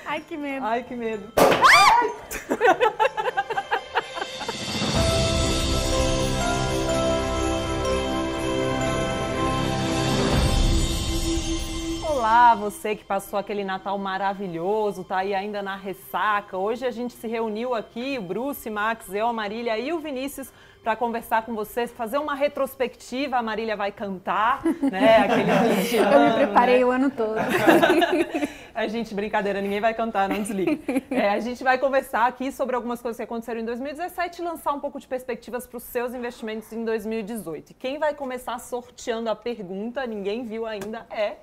Ai, que medo. Ai, que medo. Olá, você que passou aquele Natal maravilhoso, tá aí ainda na ressaca. Hoje a gente se reuniu aqui, o Bruce, Max, eu, a Marília e o Vinícius, para conversar com vocês, fazer uma retrospectiva. A Marília vai cantar, né? Aquele Eu me preparei, né? O ano todo. A gente, brincadeira, ninguém vai cantar, não desliga. A gente vai conversar aqui sobre algumas coisas que aconteceram em 2017 e lançar um pouco de perspectivas para os seus investimentos em 2018. E quem vai começar sorteando a pergunta, ninguém viu ainda, é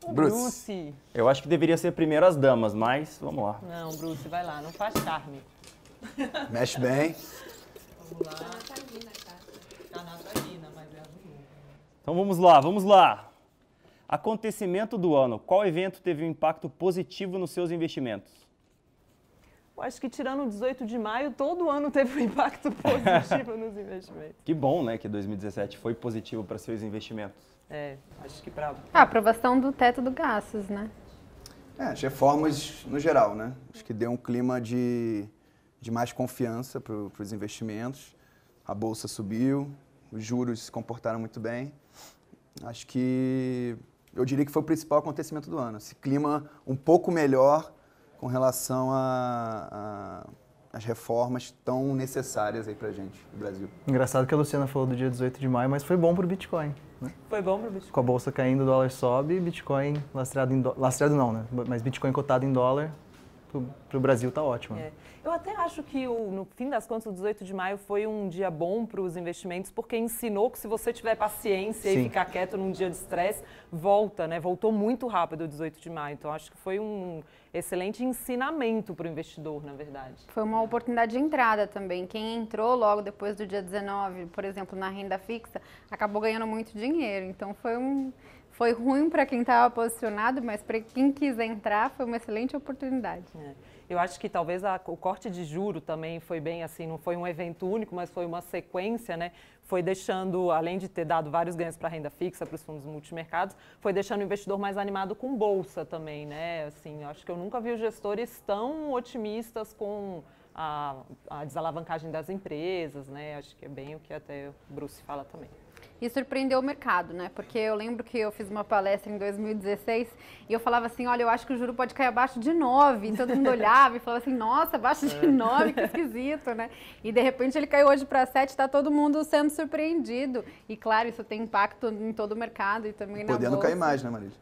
o Bruce. Eu acho que deveria ser primeiro as damas, mas vamos lá. Não, Bruce, vai lá, não faz charme. Mexe bem. Vamos lá. Tá na vagina, mas é azul. Então vamos lá. Acontecimento do ano. Qual evento teve um impacto positivo nos seus investimentos? Eu acho que tirando o 18 de maio, todo ano teve um impacto positivo nos investimentos. Que bom, né, que 2017 foi positivo para seus investimentos. Acho que para... A aprovação do teto do gastos, né? As reformas no geral, né? Acho que deu um clima de mais confiança para os investimentos. A bolsa subiu, os juros se comportaram muito bem. Acho que eu diria que foi o principal acontecimento do ano. Esse clima um pouco melhor com relação às reformas tão necessárias aí pra gente no Brasil. Engraçado que a Luciana falou do dia 18 de maio, mas foi bom pro Bitcoin, né? Foi bom pro Bitcoin. Com a bolsa caindo, o dólar sobe, Bitcoin lastreado em dólar. Lastreado não, né? Mas Bitcoin cotado em dólar pro Brasil tá ótimo. Eu até acho que, no fim das contas, o 18 de maio foi um dia bom para os investimentos, porque ensinou que se você tiver paciência e ficar quieto num dia de estresse, volta, né? Voltou muito rápido o 18 de maio. Então, acho que foi um excelente ensinamento para o investidor, na verdade. Foi uma oportunidade de entrada também. Quem entrou logo depois do dia 19, por exemplo, na renda fixa, acabou ganhando muito dinheiro. Então, foi ruim para quem estava posicionado, mas para quem quis entrar, foi uma excelente oportunidade. Eu acho que talvez o corte de juro também foi bem assim, não foi um evento único, mas foi uma sequência, né? Foi deixando, além de ter dado vários ganhos para a renda fixa, para os fundos multimercados, foi deixando o investidor mais animado com bolsa também, né? Assim, eu acho que eu nunca vi os gestores tão otimistas com a desalavancagem das empresas, né? Acho que é bem o que até o Bruce fala também. E surpreendeu o mercado, né? Porque eu lembro que eu fiz uma palestra em 2016 e eu falava assim, olha, eu acho que o juro pode cair abaixo de 9. E todo mundo olhava e falava assim, nossa, abaixo de 9, que esquisito, né? E de repente ele caiu hoje para 7, está todo mundo sendo surpreendido. E claro, isso tem impacto em todo o mercado e também na bolsa. Podendo cair mais, né, Marília?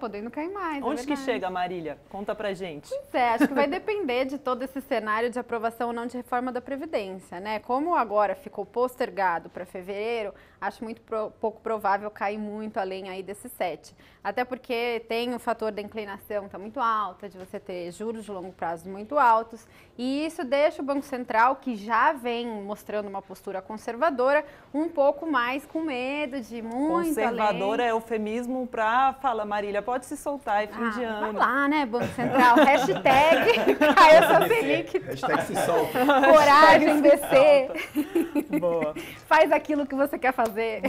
Podendo cair mais. Onde que chega, Marília? Conta pra gente. Pois acho que vai depender de todo esse cenário de aprovação ou não de reforma da Previdência, né? Como agora ficou postergado para fevereiro, acho muito pouco provável cair muito além aí desses 7. Até porque tem o fator da inclinação, tá muito alta, de você ter juros de longo prazo muito altos, e isso deixa o Banco Central, que já vem mostrando uma postura conservadora, um pouco mais com medo de muito Conservadora além. é eufemismo para falar, Marília, pode se soltar, é fim de ano. Vai lá, né, Banco Central, hashtag caiu essa Selic. Hashtag se solta. Coragem, BC. Boa. Faz aquilo que você quer fazer.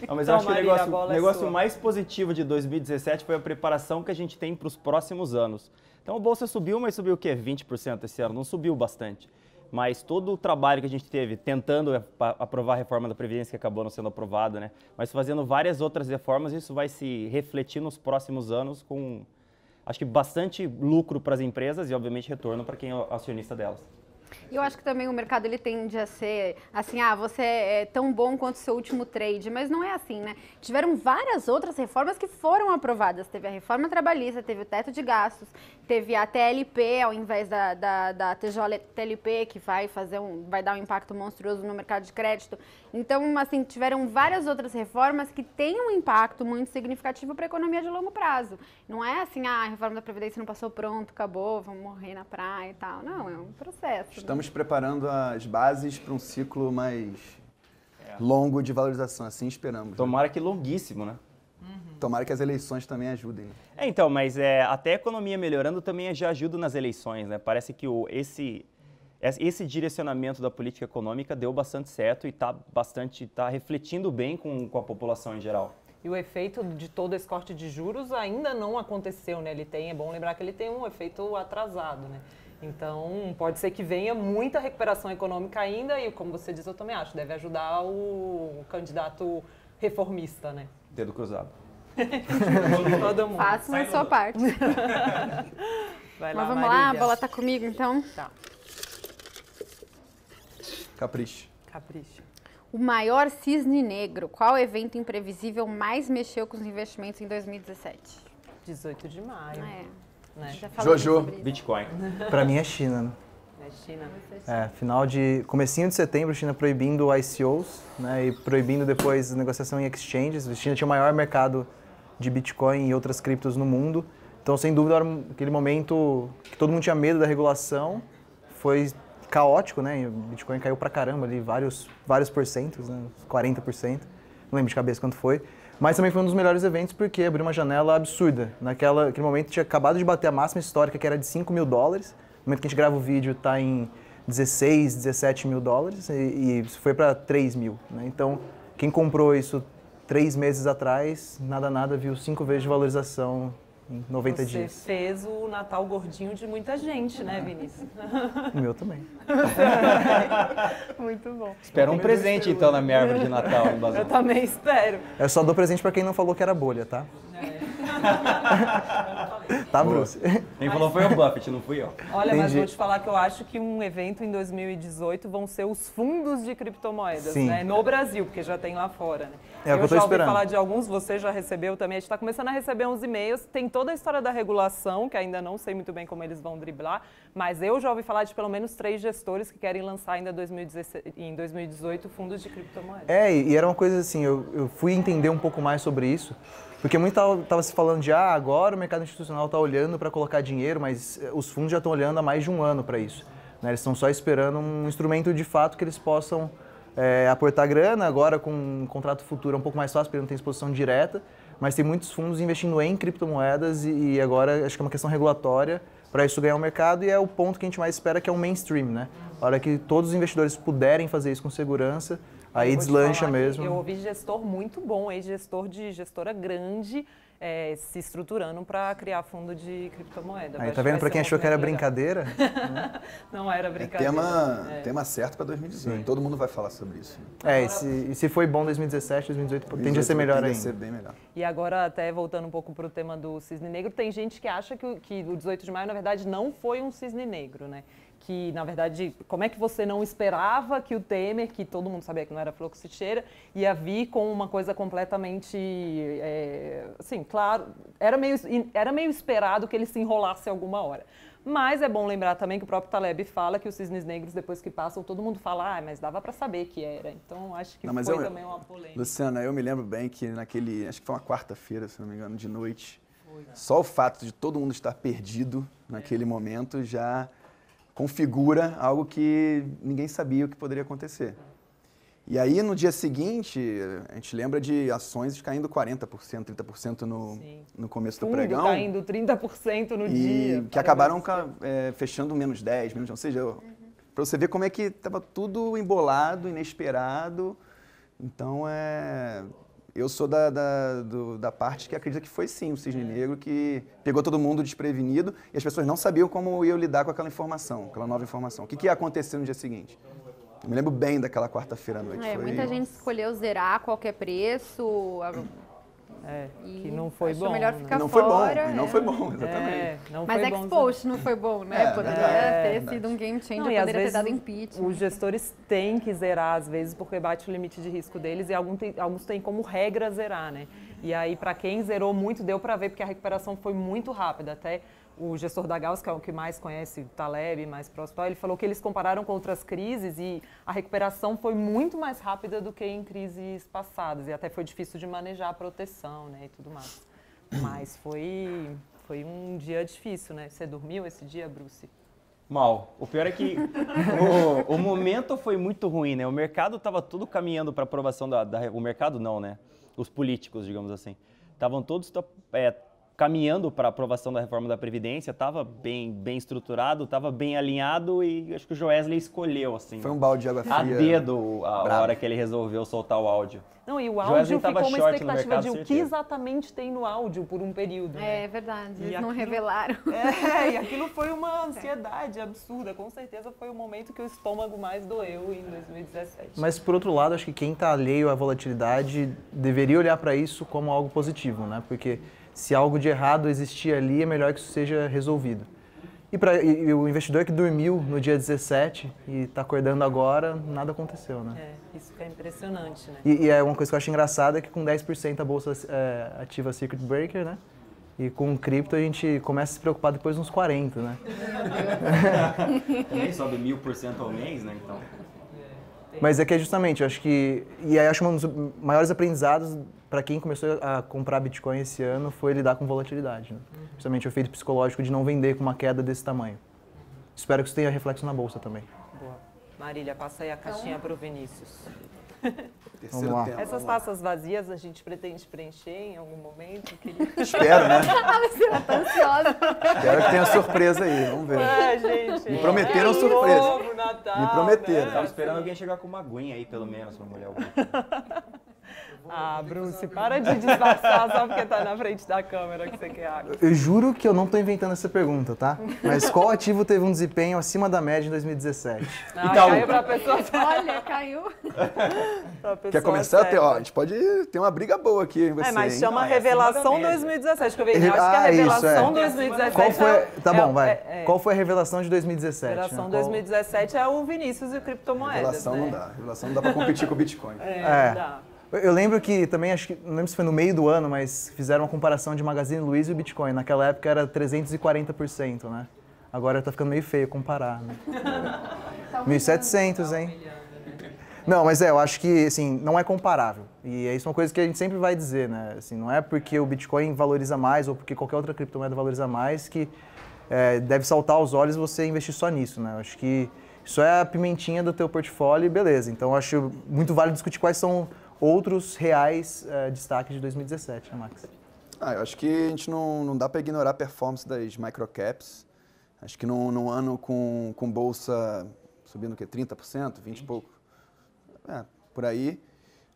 Não, mas Então, eu acho que Marília, o negócio mais positivo de 2017 foi a preparação que a gente tem para os próximos anos. Então a bolsa subiu, mas subiu o quê? 20% esse ano, não subiu bastante. Mas todo o trabalho que a gente teve tentando aprovar a reforma da Previdência, que acabou não sendo aprovada, né? Mas fazendo várias outras reformas, isso vai se refletir nos próximos anos com, acho que, bastante lucro para as empresas e, obviamente, retorno para quem é acionista delas. Eu acho que também o mercado ele tende a ser assim, você é tão bom quanto o seu último trade, mas não é assim, né? Tiveram várias outras reformas que foram aprovadas. Teve a reforma trabalhista, teve o teto de gastos, teve a TLP ao invés da TJLP, que vai dar um impacto monstruoso no mercado de crédito. Então, assim, tiveram várias outras reformas que têm um impacto muito significativo para a economia de longo prazo. Não é assim, a reforma da Previdência não passou, pronto, acabou, vamos morrer na praia e tal. Não, é um processo. Estamos preparando as bases para um ciclo mais longo de valorização, assim esperamos. Tomara que longuíssimo, né? Tomara que as eleições também ajudem. Então, mas até a economia melhorando também já ajuda nas eleições, né? Parece que esse direcionamento da política econômica deu bastante certo e está refletindo bem com a população em geral. E o efeito de todo esse corte de juros ainda não aconteceu, né? É bom lembrar que ele tem um efeito atrasado, né? Então, pode ser que venha muita recuperação econômica ainda e, como você diz, eu também acho, deve ajudar o candidato reformista, né? Dedo cruzado. Todo mundo. Faça a sua parte. Vai Mas vamos Marília. lá, a bola tá comigo, então. Tá, Capricho. capricha. O maior cisne negro. Qual evento imprevisível mais mexeu com os investimentos em 2017? 18 de maio, É, né? já falamos Jojo. sobre isso. Bitcoin. Para mim é China, né? É China. Comecinho de setembro, China proibindo ICOs, né, e proibindo depois a negociação em exchanges. A China tinha o maior mercado de Bitcoin e outras criptos no mundo. Então, sem dúvida, era aquele momento que todo mundo tinha medo da regulação. Foi caótico, né? E o Bitcoin caiu pra caramba ali, vários porcentos, né, 40%. Não lembro de cabeça quanto foi. Mas também foi um dos melhores eventos porque abriu uma janela absurda. Naquele momento tinha acabado de bater a máxima histórica, que era de $5 mil. No momento que a gente grava o vídeo, está em 16, 17 mil dólares e foi para 3 mil. Né? Então, quem comprou isso 3 meses atrás, nada, viu 5 vezes de valorização em 90 dias. Você fez o Natal gordinho de muita gente, né, Vinícius? O meu também. Muito bom. Espera um presente, então, na minha árvore de Natal, em Eu Bazão. também espero. Eu só dou presente para quem não falou que era bolha, tá? Tá, Bruce? Quem falou foi o Buffett, não fui eu. Olha, mas Entendi. vou te falar que eu acho que um evento em 2018 vão ser os fundos de criptomoedas, Sim. né? No Brasil, porque já tem lá fora, né? É o que eu tô já ouvi esperando. falar de alguns, você já recebeu também, a gente está começando a receber uns e-mails, tem toda a história da regulação, que ainda não sei muito bem como eles vão driblar, mas eu já ouvi falar de pelo menos 3 gestores que querem lançar ainda em 2018 fundos de criptomoedas. E era uma coisa assim, eu fui entender um pouco mais sobre isso, porque muito estava se falando de, agora o mercado institucional está olhando para colocar dinheiro, mas os fundos já estão olhando há mais de um ano para isso. Né? Eles estão só esperando um instrumento de fato que eles possam aportar grana. Agora com um contrato futuro é um pouco mais fácil, porque não tem exposição direta, mas tem muitos fundos investindo em criptomoedas e agora acho que é uma questão regulatória para isso ganhar o mercado e é o ponto que a gente mais espera, que é o mainstream. Né? A hora que todos os investidores puderem fazer isso com segurança, aí Eu vou te deslancha falar que mesmo. Eu ouvi gestor muito bom, ex-gestor de gestora grande, se estruturando para criar fundo de criptomoeda. Aí Acho tá vendo, vai para ser quem um achou que era movimento brincadeira? legal. Não era brincadeira. Tema certo para 2018. Todo mundo vai falar sobre isso. E se foi bom 2017, 2018 tende a ser melhor Tende a ainda. ser bem melhor. E agora, até voltando um pouco para o tema do cisne negro, tem gente que acha que o 18 de maio, na verdade, não foi um cisne negro, né? Que, na verdade, como é que você não esperava que o Temer, que todo mundo sabia que não era fluxicheira, ia vir com uma coisa completamente, assim, claro, era meio esperado que ele se enrolasse alguma hora. Mas é bom lembrar também que o próprio Taleb fala que os cisnes negros, depois que passam, todo mundo fala, mas dava para saber que era. Então, acho que foi também uma polêmica. Luciana, eu me lembro bem que acho que foi uma quarta-feira, se não me engano, de noite, só o fato de todo mundo estar perdido naquele momento já configura algo que ninguém sabia o que poderia acontecer. E aí, no dia seguinte, a gente lembra de ações caindo 40%, 30% no começo do pregão. Caindo 30% no dia. Que acabaram fechando menos 10, ou seja, para você ver como é que estava tudo embolado, inesperado. Então, eu sou da parte que acredita que foi sim o cisne negro, que pegou todo mundo desprevenido e as pessoas não sabiam como iam lidar com aquela informação, aquela nova informação. O que ia acontecer no dia seguinte? Eu me lembro bem daquela quarta-feira à noite. Muita gente escolheu zerar a qualquer preço. Que não foi bom. Melhor ficar não fora. Não foi bom, exatamente. Mas Expost não foi bom, né? Poderia ter sido um game changer, poderia ter dado impeachment. Os gestores têm que zerar, às vezes, porque bate o limite de risco deles e alguns têm como regra zerar, né? E aí, para quem zerou muito, deu para ver, porque a recuperação foi muito rápida. Até o gestor da Gauss, que é o que mais conhece o Taleb, mais próximo, ele falou que eles compararam com outras crises e a recuperação foi muito mais rápida do que em crises passadas. E até foi difícil de manejar a proteção, né, e tudo mais. Mas foi um dia difícil, né? Você dormiu esse dia, Bruce? Mal. O pior é que o momento foi muito ruim, né? O mercado estava tudo caminhando para aprovação o mercado não, né? Os políticos, digamos assim. Estavam todos caminhando para a aprovação da reforma da Previdência, estava bem estruturado, estava bem alinhado e acho que o Joesley escolheu, assim. Foi um balde de água fria. A dedo a Bravo. hora que ele resolveu soltar o áudio. Não, e o Joesley áudio tava ficou uma short no expectativa mercado, de o que certeza. exatamente tem no áudio por um período. Né? É verdade, E eles não aquilo- revelaram. E aquilo foi uma ansiedade absurda. Com certeza foi o momento que o estômago mais doeu em 2017. Mas, por outro lado, acho que quem está alheio à volatilidade deveria olhar para isso como algo positivo, né? Porque se algo de errado existir ali, é melhor que isso seja resolvido. E o investidor que dormiu no dia 17 e está acordando agora, nada aconteceu, né? Isso que é impressionante, né? E é uma coisa que eu acho engraçada é que com 10% a bolsa ativa Circuit Breaker, né? E com cripto a gente começa a se preocupar depois nos 40, né? Também sobe 1000% ao mês, né? Então. Mas é que é justamente, eu acho que... E aí eu acho um dos maiores aprendizados para quem começou a comprar Bitcoin esse ano foi lidar com volatilidade, né? Justamente o efeito psicológico de não vender com uma queda desse tamanho. Espero que isso tenha reflexo na bolsa também. Boa. Marília, passa aí a caixinha para o Vinícius. Terceiro Vamos lá. tema. Essas vamos lá. taças vazias a gente pretende preencher em algum momento? Queria... Espero, né? Ela tá ansiosa. Espero que tenha surpresa aí, vamos ver. gente. Me prometeram Ano surpresa. novo, Natal, Me prometeram. Tava Né? esperando alguém chegar com uma aguinha aí, pelo menos, pra molhar o bolso. Bruce, para de disfarçar só porque tá na frente da câmera que você quer água. Eu juro que eu não estou inventando essa pergunta, tá? Mas qual ativo teve um desempenho acima da média em 2017? Caiu pra pessoa Olha, caiu. pra pessoa Quer começar a ter, certa. a gente pode ter uma briga boa aqui, você, Mas hein? chama Não, é Revelação acima da média. 2017, que eu vejo. Acho que a Ah, isso, Revelação é. 2017 Qual foi... Tá bom, vai. é. Qual foi a revelação de 2017? Revelação né? 2017 é o Vinícius e criptomoedas, Revelação né? não dá. Revelação não dá pra competir com o Bitcoin. Não dá. Eu lembro que também, acho que, não lembro se foi no meio do ano, mas fizeram uma comparação de Magazine Luiza e o Bitcoin. Naquela época era 340%, né? Agora tá ficando meio feio comparar, né? 1.700, hein? Não, mas eu acho que, assim, não é comparável. E é isso uma coisa que a gente sempre vai dizer, né? Assim, não é porque o Bitcoin valoriza mais ou porque qualquer outra criptomoeda valoriza mais que deve saltar aos olhos você investir só nisso, né? Eu acho que isso é a pimentinha do teu portfólio e beleza. Então, eu acho muito válido discutir quais são outros reais destaques de 2017, né, Max? Eu acho que a gente não dá para ignorar a performance das microcaps. Acho que num ano com bolsa subindo o quê? 30%, 20 e pouco. Por aí.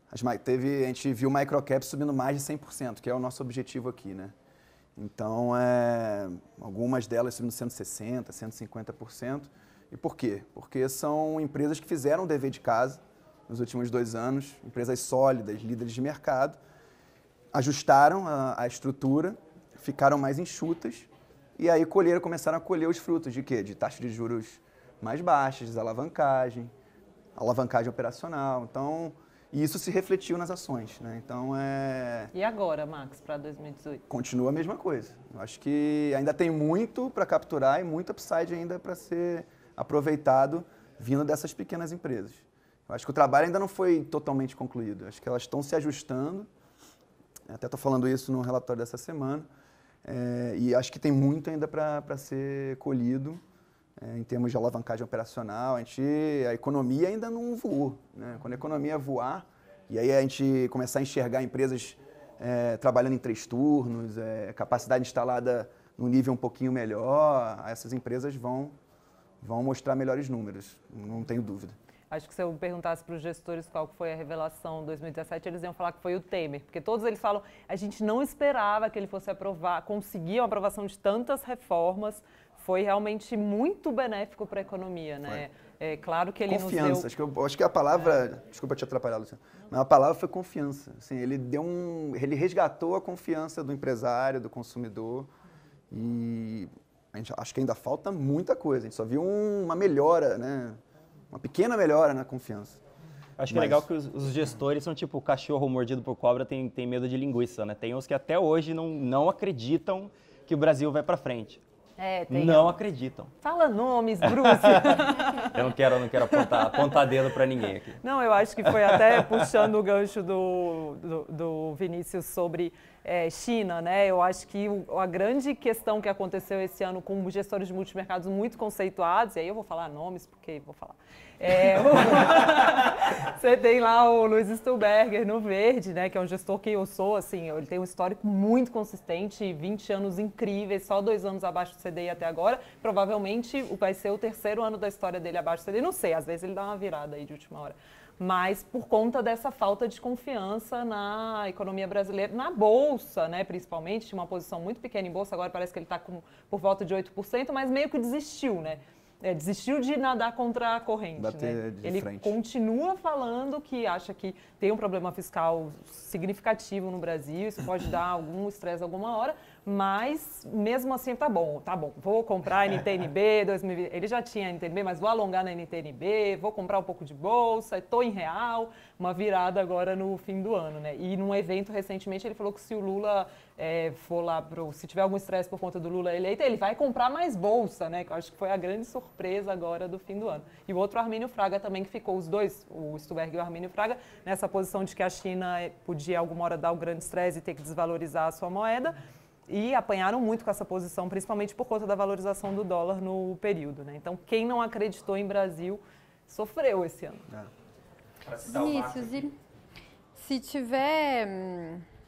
A gente viu microcaps subindo mais de 100%, que é o nosso objetivo aqui, né? Então, algumas delas subindo 160%, 150%. E por quê? Porque são empresas que fizeram o dever de casa nos últimos 2 anos, empresas sólidas, líderes de mercado, ajustaram a estrutura, ficaram mais enxutas e aí começaram a colher os frutos de quê? De taxa de juros mais baixas, desalavancagem, alavancagem operacional. Então, e isso se refletiu nas ações, né? Então, E agora, Max, para 2018? continua a mesma coisa. Eu acho que ainda tem muito para capturar e muito upside ainda para ser aproveitado vindo dessas pequenas empresas. Eu acho que o trabalho ainda não foi totalmente concluído. Eu acho que elas estão se ajustando. Até estou falando isso no relatório dessa semana. E acho que tem muito ainda para ser colhido em termos de alavancagem operacional. A economia ainda não voou, né? Quando a economia voar, e aí a gente começar a enxergar empresas trabalhando em 3 turnos, capacidade instalada num nível um pouquinho melhor, essas empresas vão mostrar melhores números, não tenho dúvida. Acho que se eu perguntasse para os gestores qual foi a revelação 2017, eles iam falar que foi o Temer, porque todos eles falam, a gente não esperava que ele fosse conseguir uma aprovação de tantas reformas, foi realmente muito benéfico para a economia, né? É claro que ele confiança, nos deu... acho que a palavra, desculpa te atrapalhar, Luciano, mas a palavra foi confiança. Assim, ele resgatou a confiança do empresário, do consumidor, e acho que ainda falta muita coisa. A gente só viu uma melhora, né? Uma pequena melhora na confiança. Acho que é legal que os gestores são tipo o cachorro mordido por cobra tem medo de linguiça, né? Tem uns que até hoje não acreditam que o Brasil vai para frente. Não acreditam. Fala nomes, Bruce. Eu não quero apontar dedo para ninguém aqui. Não, eu acho que foi até puxando o gancho do Vinícius sobre China, né? Eu acho que a grande questão que aconteceu esse ano com gestores de multimercados muito conceituados, e aí eu vou falar nomes, porque vou falar. Você tem lá o Luiz Stuhlberger no verde, né? Que é um gestor que eu sou, assim, ele tem um histórico muito consistente, 20 anos incríveis, só 2 anos abaixo do CDI até agora. Provavelmente vai ser o 3º ano da história dele abaixo do CDI, não sei, às vezes ele dá uma virada aí de última hora. Mas por conta dessa falta de confiança na economia brasileira, na Bolsa, né, principalmente, tinha uma posição muito pequena em Bolsa, agora parece que ele está por volta de 8%, mas meio que desistiu, né? Desistiu de nadar contra a corrente. Bater de Ele frente. continua falando que acha que tem um problema fiscal significativo no Brasil, isso pode dar algum estresse alguma hora, mas mesmo assim tá bom, vou comprar a NTNB 2020, ele já tinha a NTNB, mas vou alongar na NTNB, vou comprar um pouco de bolsa, estou em real, uma virada agora no fim do ano, né? E num evento recentemente ele falou que se o Lula for lá, se tiver algum estresse por conta do Lula eleito, ele vai comprar mais bolsa, né? Que eu acho que foi a grande surpresa agora do fim do ano. E o outro, Armínio Fraga, também, que ficou os dois, o Stuhlberg e o Armínio Fraga, nessa posição de que a China podia alguma hora dar o grande estresse e ter que desvalorizar a sua moeda. E apanharam muito com essa posição, principalmente por conta da valorização do dólar no período, né? Então, quem não acreditou em Brasil sofreu esse ano. Vinícius, se tiver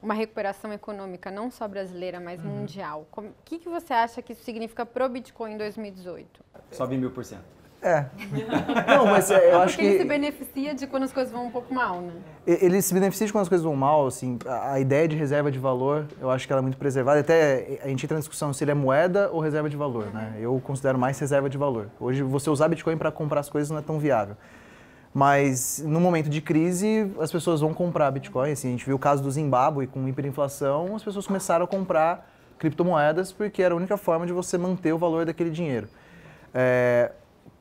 uma recuperação econômica, não só brasileira, mas mundial, o que você acha que isso significa para o Bitcoin em 2018? Sobe 1000%. Não, mas eu acho Porque ele se que beneficia de quando as coisas vão um pouco mal, né? ele se beneficia de quando as coisas vão mal, assim, a ideia de reserva de valor, eu acho que ela é muito preservada, até a gente entra na discussão se ele é moeda ou reserva de valor, né? Eu considero mais reserva de valor. Hoje, você usar Bitcoin para comprar as coisas não é tão viável. Mas no momento de crise, as pessoas vão comprar Bitcoin, assim, a gente viu o caso do Zimbábue com hiperinflação, as pessoas começaram a comprar criptomoedas porque era a única forma de você manter o valor daquele dinheiro.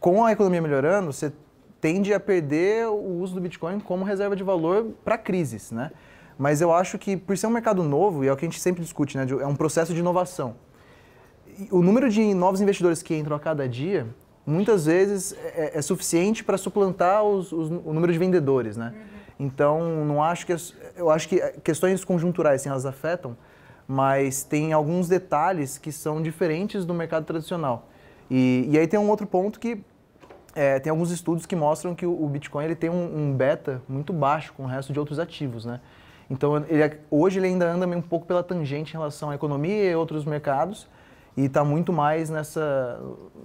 Com a economia melhorando, você tende a perder o uso do Bitcoin como reserva de valor para crises, né? Mas eu acho que, por ser um mercado novo, e é o que a gente sempre discute, né? É um processo de inovação. O número de novos investidores que entram a cada dia, muitas vezes, é suficiente para suplantar o número de vendedores, né? Então, não acho que... Eu acho que questões conjunturais, sim, elas afetam, mas tem alguns detalhes que são diferentes do mercado tradicional. E aí tem um outro ponto que tem alguns estudos que mostram que o Bitcoin ele tem um beta muito baixo com o resto de outros ativos, né? Então, hoje ele ainda anda meio um pouco pela tangente em relação à economia e outros mercados e está muito mais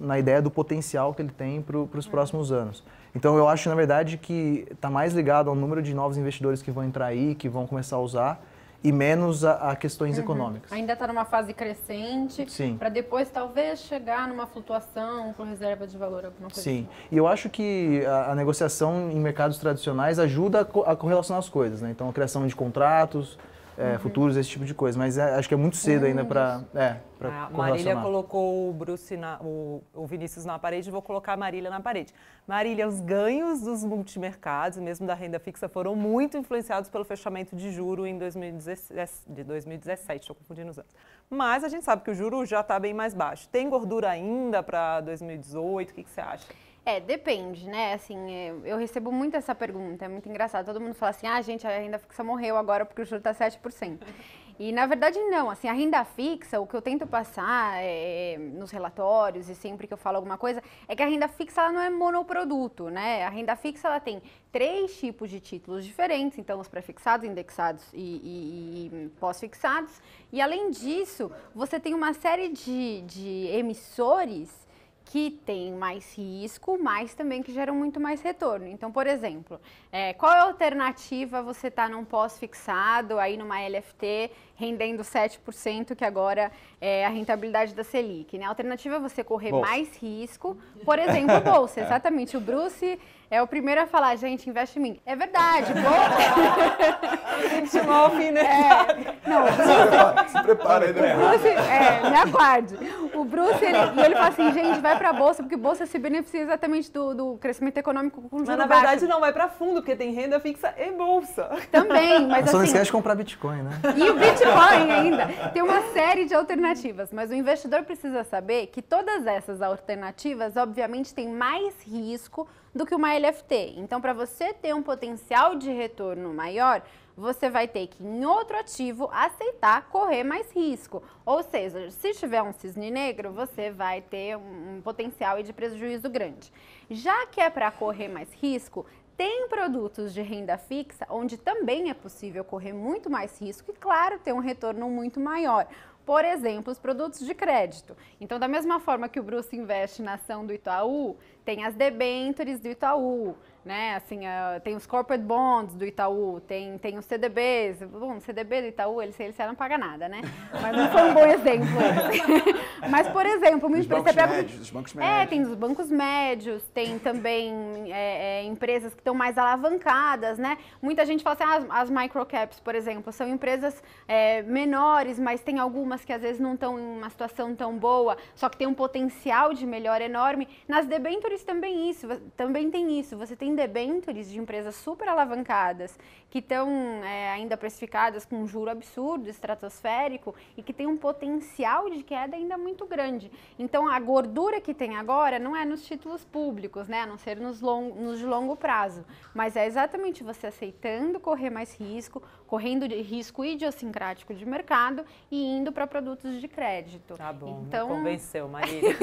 na ideia do potencial que ele tem para os próximos anos. Então, eu acho, na verdade, que está mais ligado ao número de novos investidores que vão entrar aí, que vão começar a usar, e menos a questões econômicas. Ainda está numa fase crescente, para depois talvez chegar numa flutuação com reserva de valor, alguma coisa Sim, assim. E eu acho que a negociação em mercados tradicionais ajuda a correlacionar as coisas, né? Então, a criação de contratos, futuros, esse tipo de coisa, mas acho que é muito cedo ainda para A Marília colocou o Vinícius na parede, vou colocar a Marília na parede. Marília, os ganhos dos multimercados, mesmo da renda fixa, foram muito influenciados pelo fechamento de juro em 2017, estou confundindo os anos. Mas a gente sabe que o juro já está bem mais baixo. Tem gordura ainda para 2018? O que você acha? Depende, né? Assim, eu recebo muito essa pergunta, é muito engraçado. Todo mundo fala assim, gente, a renda fixa morreu agora porque o juro está 7%. E, na verdade, não. Assim, a renda fixa, o que eu tento passar nos relatórios e sempre que eu falo alguma coisa, é que a renda fixa ela não é monoproduto, né? A renda fixa ela tem 3 tipos de títulos diferentes, então os pré-fixados, indexados e pós-fixados. E, além disso, você tem uma série de emissores que tem mais risco, mas também que geram muito mais retorno. Então, por exemplo, qual é a alternativa você estar num pós-fixado, aí numa LFT, rendendo 7%, que agora é a rentabilidade da Selic, né? A alternativa é você correr mais risco, por exemplo, bolsa. Exatamente, o Bruce é o primeiro a falar, gente, investe em mim. É verdade, Se prepara aí, né? Me aguarde. O Bruce, ele fala assim, gente, vai pra bolsa, porque bolsa se beneficia exatamente do crescimento econômico com juros baixos. Mas, na verdade, não, vai pra fundo, porque tem renda fixa e bolsa. Também, mas só não assim... esquece de comprar Bitcoin, né? E o Bitcoin ainda. Tem uma série de alternativas, mas o investidor precisa saber que todas essas alternativas, obviamente, têm mais risco do que uma LFT. Então, para você ter um potencial de retorno maior, você vai ter que, em outro ativo, aceitar correr mais risco. Ou seja, se tiver um cisne negro, você vai ter um potencial de prejuízo grande. Já que é para correr mais risco, tem produtos de renda fixa onde também é possível correr muito mais risco e, claro, ter um retorno muito maior. Por exemplo, os produtos de crédito. Então, da mesma forma que o Bruce investe na ação do Itaú, tem as debêntures do Itaú, né? Assim, tem os corporate bonds do Itaú, tem os CDBs. Bom, o CDB do Itaú, ele não paga nada, né? Mas não foi um bom exemplo esse. Mas, por exemplo, uma empresa... Os bancos médios. Tem os bancos médios, tem também empresas que estão mais alavancadas, né? Muita gente fala assim, as microcaps, por exemplo, são empresas menores, mas tem algumas que às vezes não estão em uma situação tão boa, só que tem um potencial de melhora enorme. Nas debêntures também tem isso. Você tem debêntures de empresas super alavancadas que estão ainda precificadas com um juro absurdo, estratosférico, e que tem um potencial de queda ainda muito grande. Então, a gordura que tem agora não é nos títulos públicos, né, a não ser nos de longo prazo, mas é exatamente você aceitando correr mais risco, correndo de risco idiosincrático de mercado e indo para produtos de crédito. Tá bom, então, me convenceu, Marília.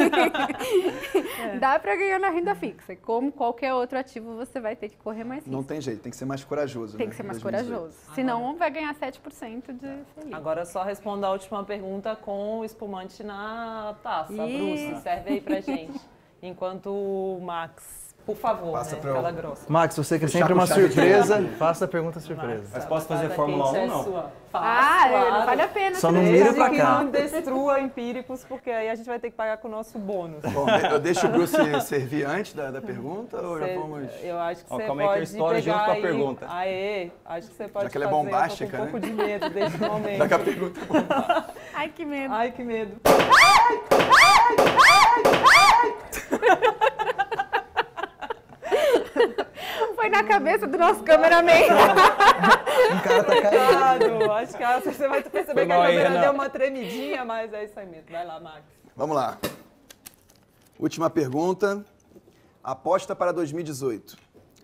Dá para ganhar na renda fixa. Como qualquer outro ativo, você vai ter que correr mais risco. Não tem jeito, tem que ser mais corajoso. Tem que ser mais corajoso. Senão vai ganhar 7% de Selic. Agora só responda a última pergunta com o espumante na taça. Bruce, serve aí pra gente. Enquanto o Max, por favor, Passa né? pra eu- Aquela grossa. Max, você quer Fechar sempre com uma chave de surpresa, ouro. faça a pergunta surpresa. Mas posso fazer Batata Fórmula 1 quente ou é não? sua. Não vale a pena. Só não Desde mira pra que cá. não destrua empíricos, porque aí a gente vai ter que pagar com o nosso bônus. Bom, eu deixo o Bruce servir antes da pergunta ou já vamos... Eu acho que Ó, você calma aí que eu pode estouro pegar junto com a aí- pergunta. Aê, acho que você pode que ela é fazer. bombástica, Eu tô com um né? pouco de medo desse momento. Daqui a pergunta. Ai, que medo. Ai, que medo. Foi na cabeça do nosso cameraman. Um cara tá caindo. Cuidado, acho que você vai perceber Foi que a mal aí, câmera Renato. deu uma tremidinha, mas é isso aí mesmo. Vai lá, Max. Vamos lá. Última pergunta. Aposta para 2018.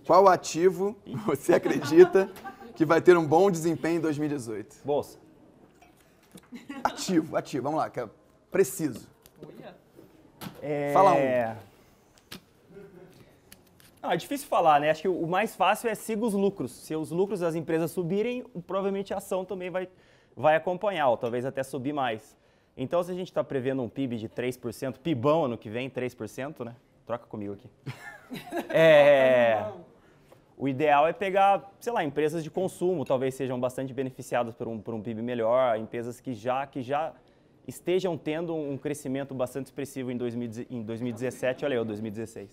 Qual ativo você acredita que vai ter um bom desempenho em 2018? Bolsa. Ativo. Vamos lá, que é preciso. É... Fala um. Não, é difícil falar, né? Acho que o mais fácil é siga os lucros. Se os lucros das empresas subirem, provavelmente a ação também vai acompanhar, ou talvez até subir mais. Então, se a gente está prevendo um PIB de 3%, PIBão ano que vem, 3%, né? Troca comigo aqui. O ideal é pegar, sei lá, empresas de consumo, talvez sejam bastante beneficiadas por um PIB melhor, empresas que já estejam tendo um crescimento bastante expressivo em 2017, olha aí, 2016.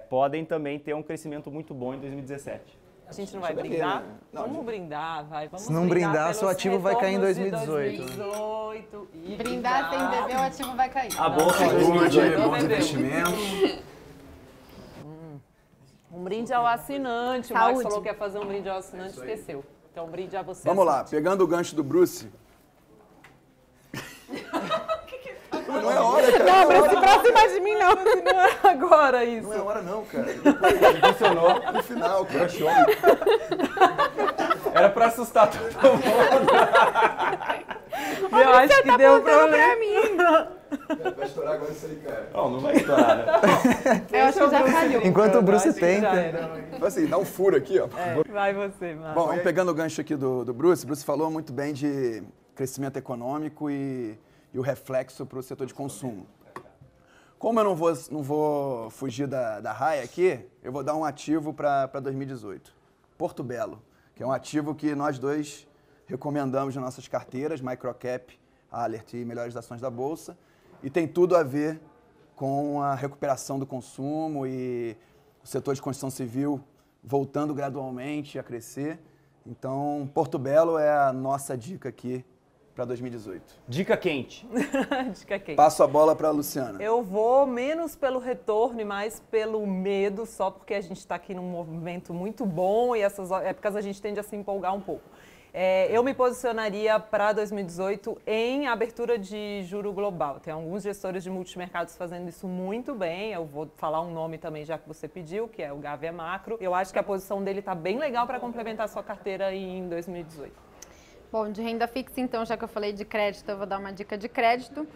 Podem também ter um crescimento muito bom em 2017. A gente não vai Deixa eu brindar? ver, né? Não, Vamos brindar, vai. Vamos Se não brindar, seu pelos ativo vai cair em retornos de 2018. 2018 e Brindar sem beber, o ativo vai cair. A bolsa Saúde, bons bebeu. investimentos. Um brinde ao assinante. O Saúde. Max falou que ia fazer um brinde ao assinante, esqueceu. Então, um brinde a você. Vamos lá, assinante. pegando o gancho do Bruce. Não é hora, cara. Não, Bruce, próxima de mim, não. Não é agora isso. Não é hora não, cara. funcionou. No final, cara. Era pra assustar todo mundo. Eu acho que deu Pra problema. mim. Vai estourar agora isso aí, cara. Não vai estourar, né? Eu acho que já falhou. Enquanto o Bruce Acho que já tenta. era. Então, assim, dá um furo aqui, ó. Vai você, Max. Bom, vamos pegando o gancho aqui do Bruce. O Bruce falou muito bem de crescimento econômico e o reflexo para o setor de consumo. Como eu não vou fugir da raia aqui, eu vou dar um ativo para 2018. Porto Belo, que é um ativo que nós dois recomendamos nas nossas carteiras, Microcap, Alert e Melhores Ações da Bolsa, e tem tudo a ver com a recuperação do consumo e o setor de construção civil voltando gradualmente a crescer. Então, Porto Belo é a nossa dica aqui para 2018. Dica quente. Dica quente. Passo a bola para a Luciana. Eu vou menos pelo retorno e mais pelo medo, só porque a gente está aqui num movimento muito bom e essas épocas a gente tende a se empolgar um pouco. Eu me posicionaria para 2018 em abertura de juro global. Tem alguns gestores de multimercados fazendo isso muito bem. Eu vou falar um nome também, já que você pediu, que é o Gávea Macro. Eu acho que a posição dele está bem legal para complementar a sua carteira em 2018. Bom, de renda fixa, então, já que eu falei de crédito, eu vou dar uma dica de crédito.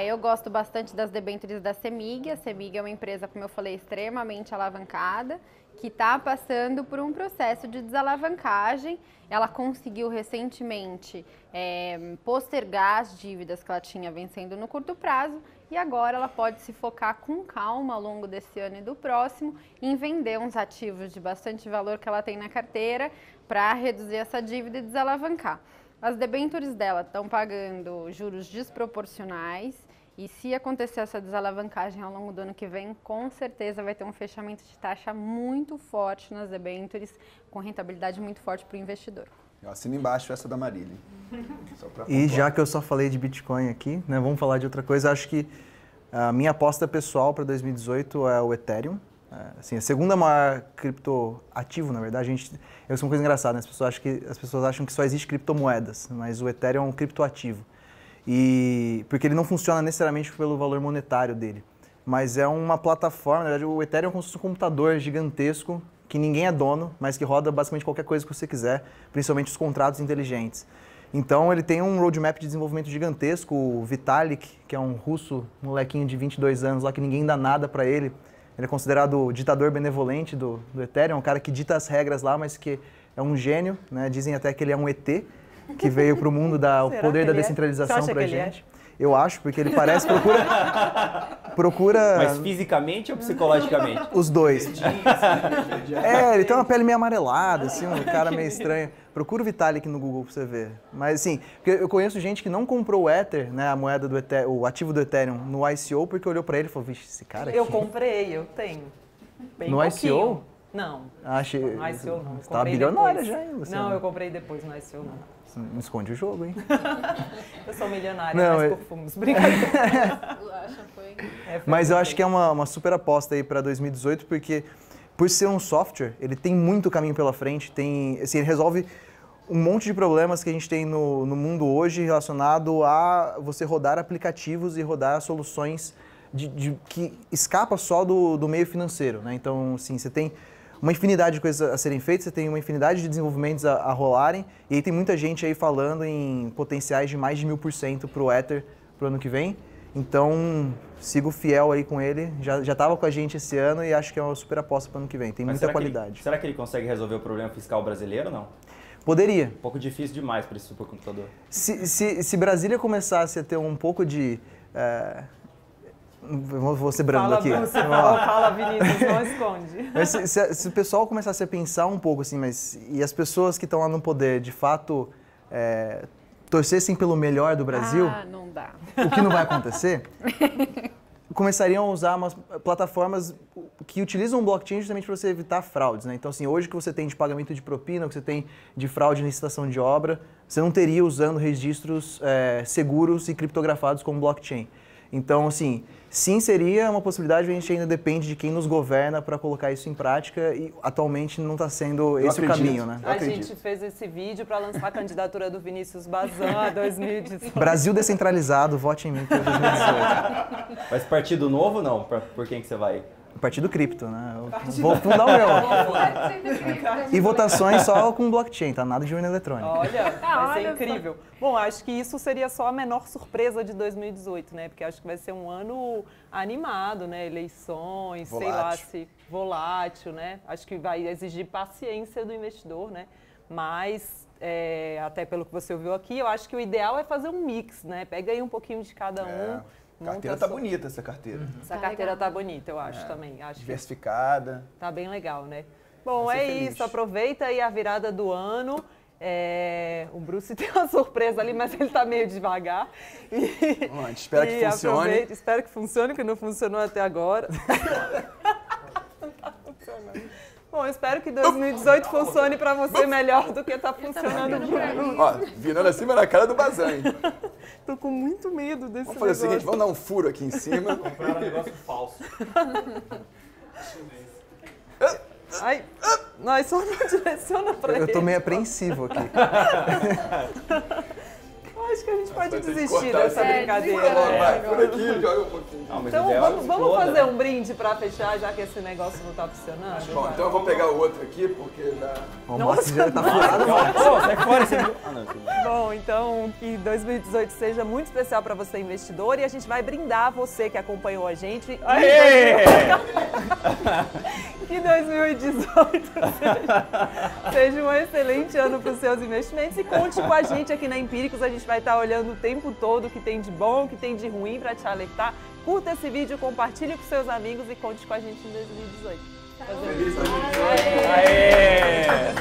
Eu gosto bastante das debêntures da CEMIG. A CEMIG é uma empresa, como eu falei, extremamente alavancada, que está passando por um processo de desalavancagem. Ela conseguiu recentemente postergar as dívidas que ela tinha vencendo no curto prazo e agora ela pode se focar com calma ao longo desse ano e do próximo em vender uns ativos de bastante valor que ela tem na carteira para reduzir essa dívida e desalavancar. As debêntures dela estão pagando juros desproporcionais e se acontecer essa desalavancagem ao longo do ano que vem, com certeza vai ter um fechamento de taxa muito forte nas debêntures, com rentabilidade muito forte para o investidor. Eu assino embaixo essa da Marília. E já que eu só falei de Bitcoin aqui, né, vamos falar de outra coisa. Acho que a minha aposta pessoal para 2018 é o Ethereum. Assim, a segunda maior criptoativo, na verdade, é uma coisa engraçada, né? As pessoas acham que só existe criptomoedas, mas o Ethereum é um criptoativo. Porque ele não funciona necessariamente pelo valor monetário dele, mas é uma plataforma, na verdade o Ethereum é como se fosse um computador gigantesco que ninguém é dono, mas que roda basicamente qualquer coisa que você quiser, principalmente os contratos inteligentes. Então ele tem um roadmap de desenvolvimento gigantesco. O Vitalik, que é um russo, molequinho de 22 anos lá, que ninguém dá nada para ele, ele é considerado o ditador benevolente do Ethereum, um cara que dita as regras lá, mas que é um gênio, né? Dizem até que ele é um ET, que veio para o mundo dar o poder da descentralização para a gente. Eu acho, porque ele parece, procura... Mas fisicamente ou psicologicamente? Os dois. Ele tem uma pele meio amarelada, assim, um cara meio estranho. Procura o Vitalik no Google pra você ver. Mas assim, eu conheço gente que não comprou o Ether, né, a moeda do Ethereum, o ativo do Ethereum, no ICO, porque olhou pra ele e falou, vixe, esse cara aqui... Eu comprei, eu tenho. Bem no pouquinho. ICO? Não. Achei. No ICO não. Você tava bilionária depois. já, hein? Você não, eu comprei depois no ICO não. Não esconde o jogo, hein? Eu sou milionária, mas por fumos. Brincadeira. Mas eu acho que é uma super aposta aí para 2018, porque por ser um software, ele tem muito caminho pela frente, assim, ele resolve um monte de problemas que a gente tem no mundo hoje relacionado a você rodar aplicativos e rodar soluções que escapa só do meio financeiro, né? Então, assim, você tem uma infinidade de coisas a serem feitas, você tem uma infinidade de desenvolvimentos a rolarem, e aí tem muita gente aí falando em potenciais de mais de 1000% para o Ether para o ano que vem. Então, sigo fiel aí com ele, já estava com a gente esse ano e acho que é uma super aposta para o ano que vem, tem muita qualidade. Será que ele consegue resolver o problema fiscal brasileiro ou não? Poderia. Um pouco difícil demais para esse supercomputador. Se Brasília começasse a ter um pouco de... Vou ser brando aqui. Fala, Vinícius, não esconde. Mas se o pessoal começasse a pensar um pouco assim, e as pessoas que estão lá no poder, de fato, torcessem pelo melhor do Brasil, não dá. O que não vai acontecer, começariam a usar umas plataformas que utilizam o blockchain justamente para você evitar fraudes, né? Então, assim, hoje que você tem de pagamento de propina, o que você tem de fraude em licitação de obra, você não teria usando registros seguros e criptografados como blockchain. Então, assim, sim, seria uma possibilidade, a gente ainda depende de quem nos governa para colocar isso em prática e atualmente não está sendo esse o caminho, né? A gente fez esse vídeo para lançar a candidatura do Vinícius Bazan a 2018. Brasil descentralizado, vote em mim para 2018. Mas partido novo não? Por quem que você vai? Partido cripto, né? Vou fundar o meu. E votações só com blockchain, tá? Nada de urna eletrônica. Olha, vai ser incrível. Bom, acho que isso seria só a menor surpresa de 2018, né? Porque acho que vai ser um ano animado, né? Eleições, volátil. Sei lá, se volátil, né? Acho que vai exigir paciência do investidor, né? Mas, até pelo que você ouviu aqui, eu acho que o ideal é fazer um mix, né? Pega aí um pouquinho de cada um. A carteira tá bonita, essa carteira. Essa carteira tá bonita, eu acho também. Acho diversificada. Tá bem legal, né? Bom, é isso. Aproveita aí a virada do ano. O Bruce tem uma surpresa ali, mas ele tá meio devagar. Bom, a gente espera que funcione. Espero que funcione, que não funcionou até agora. Não tá funcionando. Bom, espero que 2018 funcione para você melhor do que tá funcionando para mim. Ó, virando acima na cara do Bazan. Tô com muito medo desse Vamos fazer o seguinte, vamos dar um furo aqui em cima. Comprar um negócio falso. Ai, nós só não direciona pra ele. Eu tô meio apreensivo aqui. Acho que a gente pode desistir dessa brincadeira. Vai, por aqui, joga um pouquinho. Não, mas Então o ideal é que vamos exploda, fazer né? um brinde pra fechar, já que esse negócio não tá funcionando? Bom, então eu vou pegar o outro aqui, porque já... O Márcio já tá furado, mano. Pô, sai fora, você viu? Ah, não, sim. Bom, então que 2018 seja muito especial para você, investidor, e a gente vai brindar você que acompanhou a gente. Aê! Que 2018 seja um excelente ano para os seus investimentos e conte com a gente aqui na Empíricos. A gente vai estar olhando o tempo todo o que tem de bom, o que tem de ruim para te alertar. Curta esse vídeo, compartilhe com seus amigos e conte com a gente em 2018. Feliz 2018. Aê!